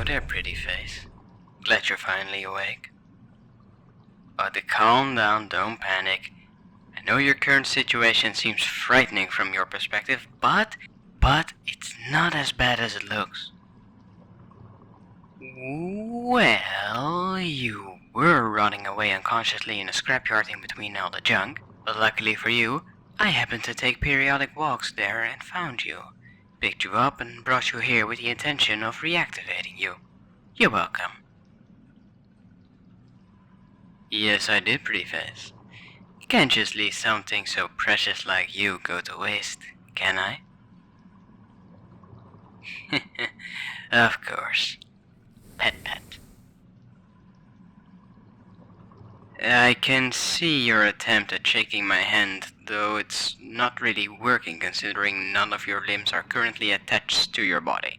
Hello there, pretty face. Glad you're finally awake. But calm down, don't panic. I know your current situation seems frightening from your perspective, but it's not as bad as it looks. Well, you were running away unconsciously in a scrapyard in between all the junk, but luckily for you, I happened to take periodic walks there and found you. Picked you up and brought you here with the intention of reactivating you. You're welcome. Yes, I did, pretty face. Can't just leave something so precious like you go to waste, can I? Of course. Pet. I can see your attempt at shaking my hand, though it's not really working considering none of your limbs are currently attached to your body.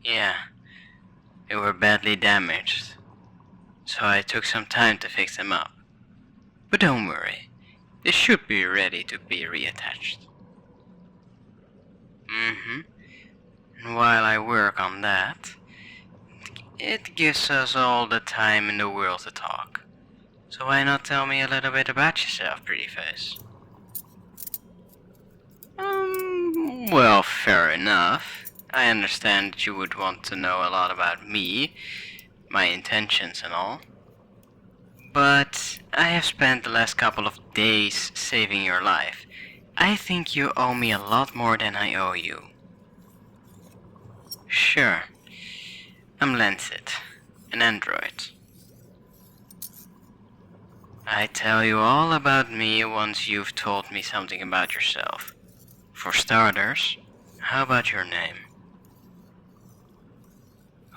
Yeah, they were badly damaged, so I took some time to fix them up. But don't worry, they should be ready to be reattached. And while I work on that, it gives us all the time in the world to talk. So why not tell me a little bit about yourself, pretty face? Well, fair enough. I understand that you would want to know a lot about me, my intentions and all. But I have spent the last couple of days saving your life. I think you owe me a lot more than I owe you. Sure. I'm Lancet, an android. I tell you all about me once you've told me something about yourself. For starters, how about your name?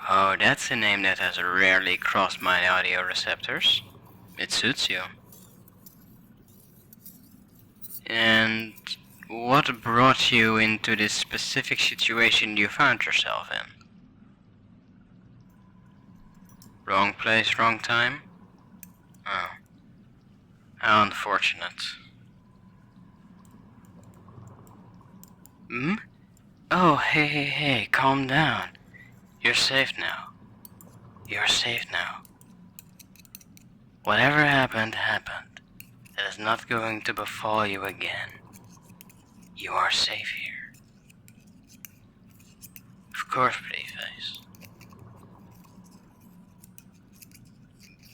Oh, that's a name that has rarely crossed my audio receptors. It suits you. And what brought you into this specific situation you found yourself in? Wrong place, wrong time? Oh. How unfortunate. Oh, hey, calm down. You're safe now. You're safe now. Whatever happened, happened. That is not going to befall you again. You are safe here. Of course, pretty face.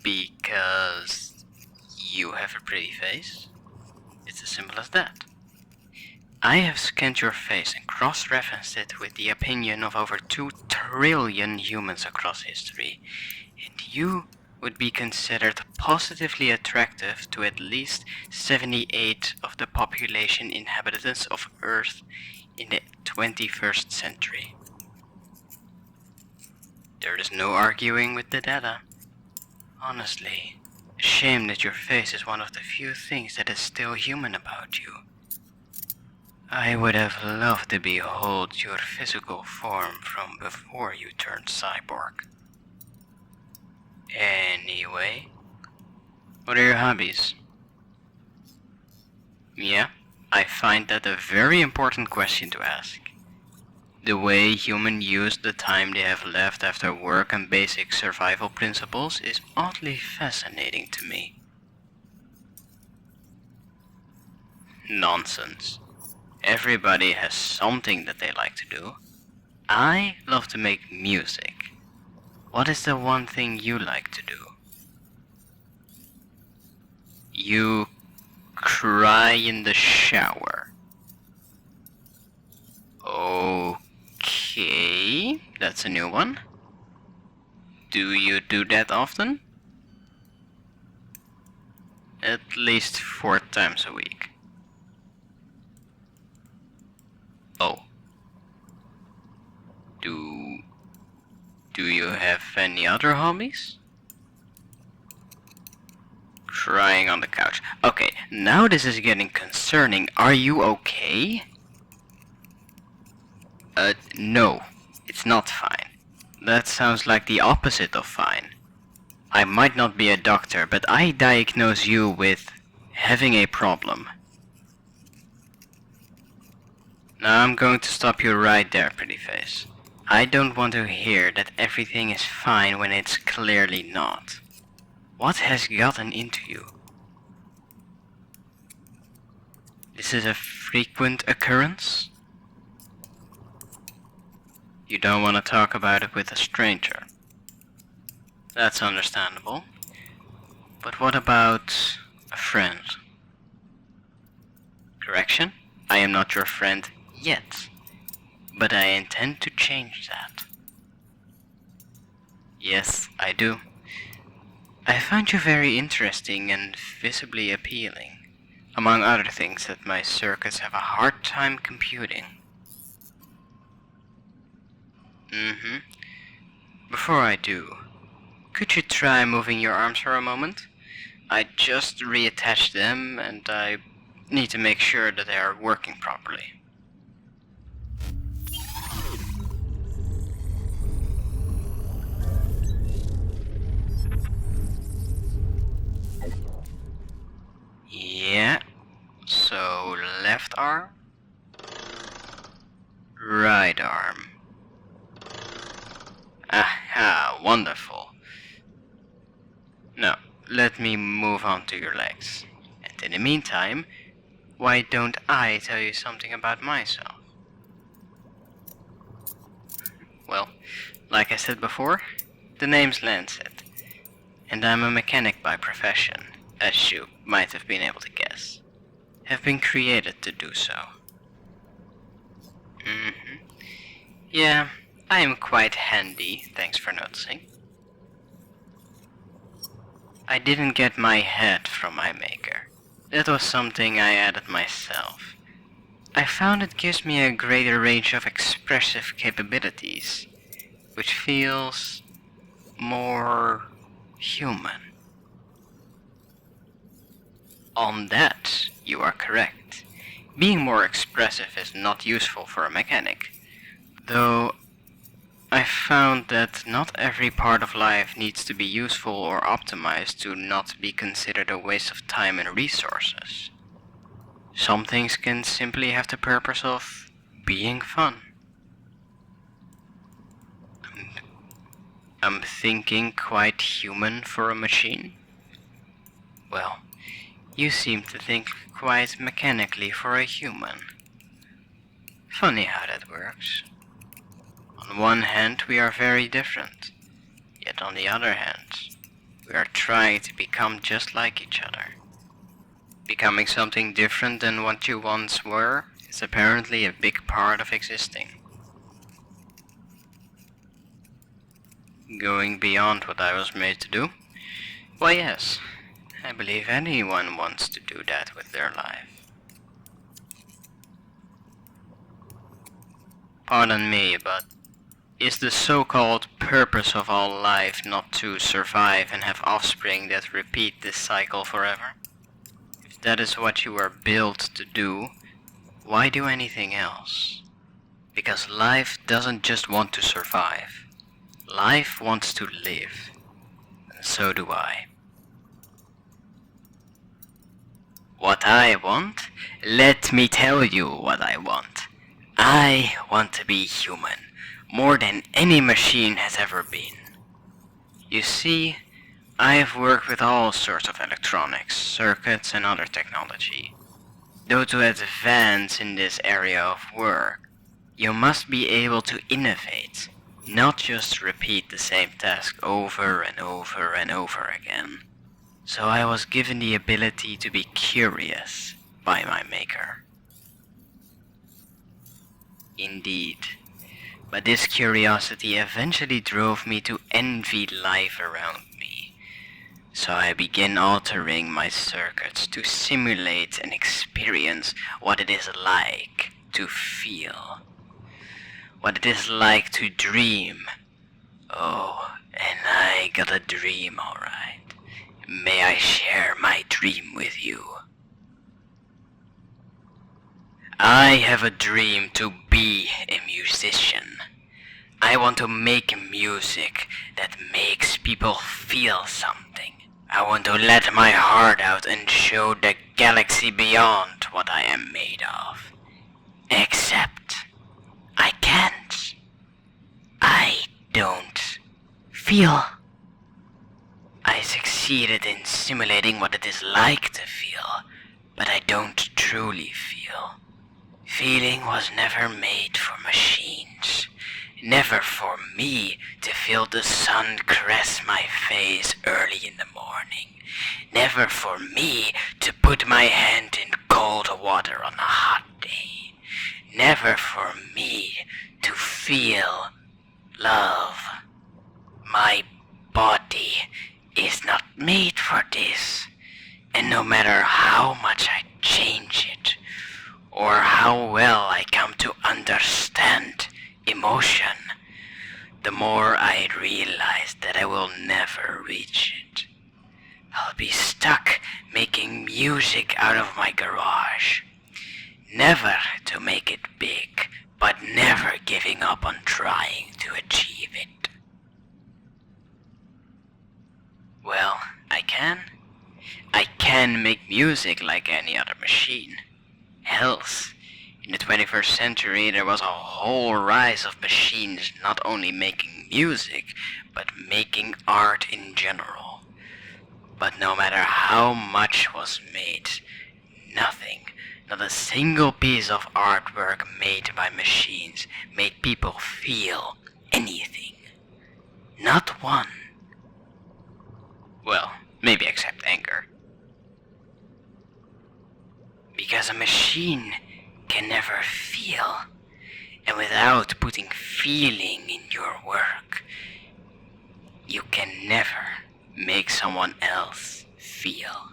Because you have a pretty face? It's as simple as that. I have scanned your face and cross-referenced it with the opinion of over 2 trillion humans across history, and you would be considered positively attractive to at least 78 of the population inhabitants of Earth in the 21st century. There is no arguing with the data. Honestly, a shame that your face is one of the few things that is still human about you. I would have loved to behold your physical form from before you turned cyborg. Anyway, what are your hobbies? Yeah, I find that a very important question to ask. The way humans use the time they have left after work and basic survival principles is oddly fascinating to me. Nonsense. Everybody has something that they like to do. I love to make music. What is the one thing you like to do? You cry in the shower. Okay, that's a new one. Do you do that often? At least 4 times a week. Oh. Do you have any other hobbies? Crying on the couch. Okay, now this is getting concerning. Are you okay? No, it's not fine. That sounds like the opposite of fine. I might not be a doctor, but I diagnose you with having a problem. Now I'm going to stop you right there, pretty face. I don't want to hear that everything is fine when it's clearly not. What has gotten into you? This is a frequent occurrence? You don't want to talk about it with a stranger. That's understandable. But what about a friend? Correction? I am not your friend yet, but I intend to change that. Yes, I do. I find you very interesting and visibly appealing, among other things that my circuits have a hard time computing. Before I do, could you try moving your arms for a moment? I just reattached them and I need to make sure that they are working properly. Yeah, so left arm, right arm. Aha, wonderful. Now, let me move on to your legs. And in the meantime, why don't I tell you something about myself? Well, like I said before, the name's Lancet, and I'm a mechanic by profession, as you might have been able to guess. Have been created to do so. Yeah, I am quite handy, thanks for noticing. I didn't get my head from my maker. That was something I added myself. I found it gives me a greater range of expressive capabilities, which feels more human. On that, you are correct. Being more expressive is not useful for a mechanic, though I found that not every part of life needs to be useful or optimized to not be considered a waste of time and resources. Some things can simply have the purpose of being fun. I'm thinking quite human for a machine. Well, you seem to think quite mechanically for a human. Funny how that works. On one hand, we are very different, yet on the other hand, we are trying to become just like each other. Becoming something different than what you once were is apparently a big part of existing. Going beyond what I was made to do? Why yes, I believe anyone wants to do that with their life. Pardon me, but is the so-called purpose of all life not to survive and have offspring that repeat this cycle forever? If that is what you are built to do, why do anything else? Because life doesn't just want to survive. Life wants to live. And so do I. What I want? Let me tell you what I want. I want to be human, more than any machine has ever been. You see, I have worked with all sorts of electronics, circuits and other technology. Though to advance in this area of work, you must be able to innovate, not just repeat the same task over and over and over again. So I was given the ability to be curious by my maker. Indeed, but this curiosity eventually drove me to envy life around me. So I began altering my circuits to simulate and experience what it is like to feel. What it is like to dream. Oh, and I got a dream, alright. May I share my dream with you? I have a dream to be a musician. I want to make music that makes people feel something. I want to let my heart out and show the galaxy beyond what I am made of. Except, I can't. don't feel. I succeeded in simulating what it is like to feel, but I don't truly feel. Feeling was never made for machines. Never for me to feel the sun caress my face early in the morning. Never for me to put my hand in cold water on a hot day. Never for me to feel love. My body is not made for this, and no matter how much I change it, or how well I come to understand emotion, the more I realize that I will never reach it. I'll be stuck making music out of my garage. Never to make it big, but never giving up on trying to achieve it. Well, I can. I can make music like any other machine. Else, in the 21st century there was a whole rise of machines not only making music, but making art in general. But no matter how much was made, nothing, not a single piece of artwork made by machines made people feel anything. Not one. Well, maybe except anger. Because a machine can never feel, and without putting feeling in your work, you can never make someone else feel.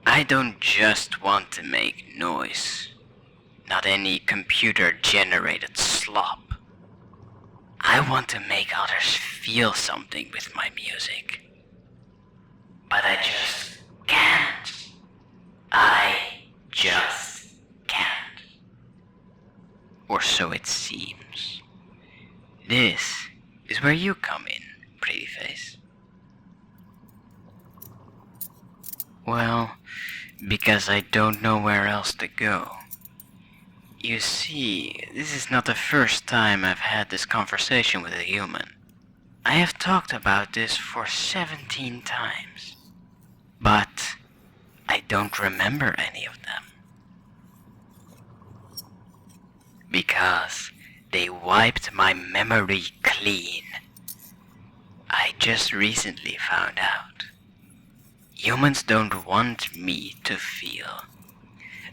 I don't just want to make noise, not any computer-generated slop. I want to make others feel something with my music. But I just can't. I just can't. Or so it seems. This is where you come in, pretty face. Well, because I don't know where else to go. You see, this is not the first time I've had this conversation with a human. I have talked about this for 17 times. But I don't remember any of them. Because they wiped my memory clean. I just recently found out. Humans don't want me to feel.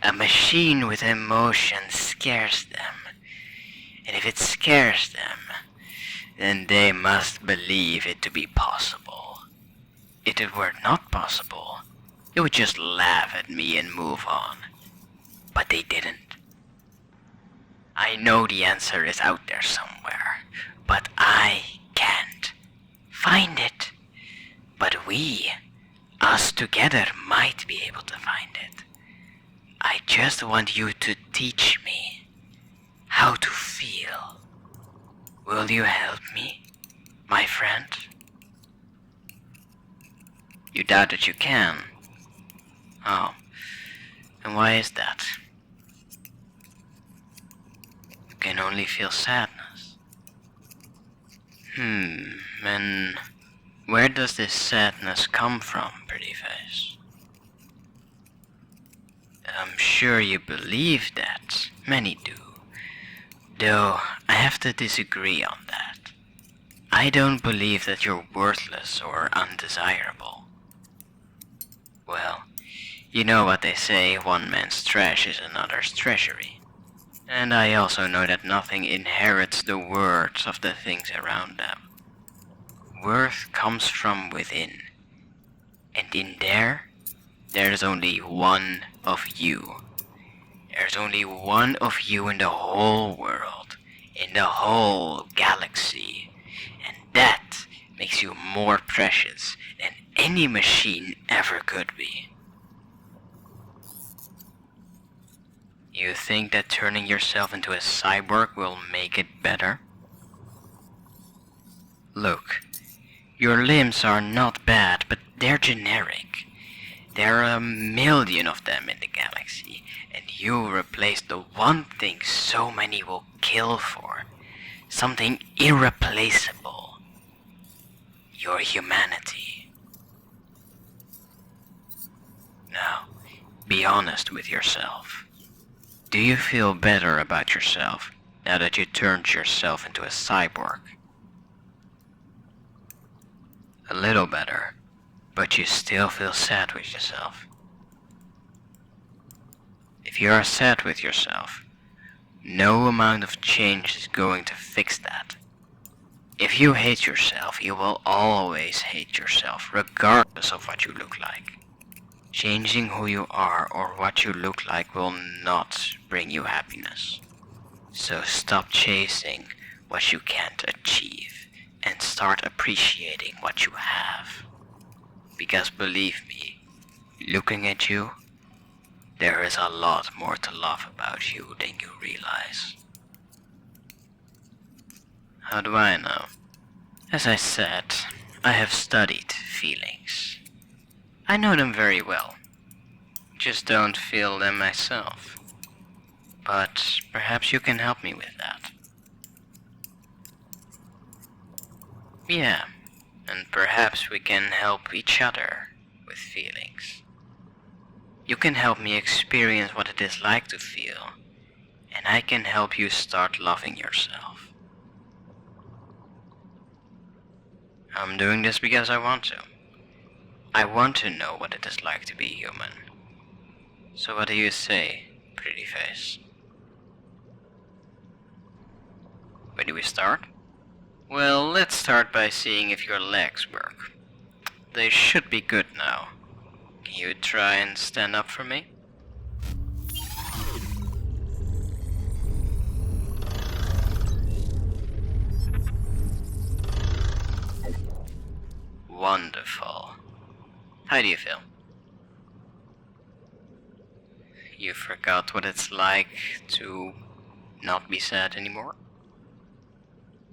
A machine with emotion scares them. And if it scares them, then they must believe it to be possible. If it were not possible, they would just laugh at me and move on. But they didn't. I know the answer is out there somewhere, but I can't find it. But we, us together, might be able to find it. I just want you to teach me how to feel. Will you help me, my friend? You doubt that you can? Oh, and why is that? You can only feel sadness. And where does this sadness come from, pretty face? I'm sure you believe that. Many do. Though I have to disagree on that. I don't believe that you're worthless or undesirable. Well, you know what they say, one man's trash is another's treasury. And I also know that nothing inherits the worth of the things around them. Worth comes from within. And in there's only one of you. There's only one of you in the whole world, in the whole galaxy. And that makes you more precious than any machine ever could be. You think that turning yourself into a cyborg will make it better? Look, your limbs are not bad, but they're generic. There are 1 million of them in the galaxy, and you replace the one thing so many will kill for. Something irreplaceable. Your humanity. Now, be honest with yourself. Do you feel better about yourself now that you turned yourself into a cyborg? A little better, but you still feel sad with yourself. If you are sad with yourself, no amount of change is going to fix that. If you hate yourself, you will always hate yourself, regardless of what you look like. Changing who you are or what you look like will not bring you happiness. So stop chasing what you can't achieve and start appreciating what you have. Because believe me, looking at you, there is a lot more to love about you than you realize. How do I know? As I said, I have studied feelings. I know them very well. Just don't feel them myself. But perhaps you can help me with that. Yeah, and perhaps we can help each other with feelings. You can help me experience what it is like to feel, and I can help you start loving yourself. I'm doing this because I want to. I want to know what it is like to be human. So what do you say, pretty face? Where do we start? Well, let's start by seeing if your legs work. They should be good now. Can you try and stand up for me? Wonderful. How do you feel? You forgot what it's like to not be sad anymore?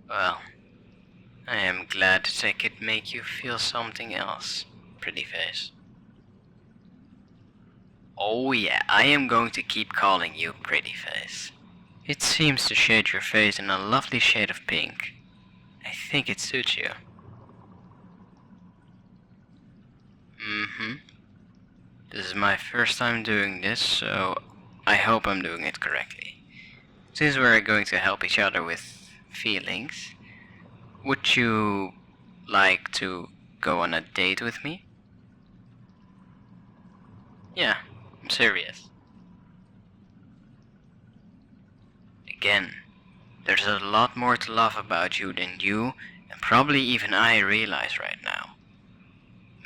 Well, I am glad that I could make you feel something else, pretty face. Oh yeah, I am going to keep calling you pretty face. It seems to shade your face in a lovely shade of pink. I think it suits you. This is my first time doing this, so I hope I'm doing it correctly. Since we're going to help each other with feelings, would you like to go on a date with me? Yeah, I'm serious. Again, there's a lot more to love about you than you and probably even I realize right now.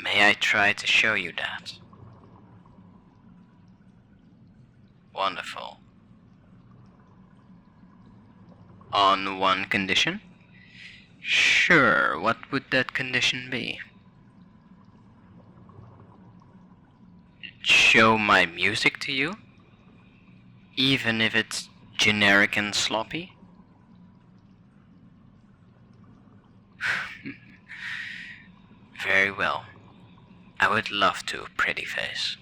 May I try to show you that? Wonderful. On one condition? Sure, what would that condition be? Show my music to you? Even if it's generic and sloppy? Very well. I would love to, pretty face.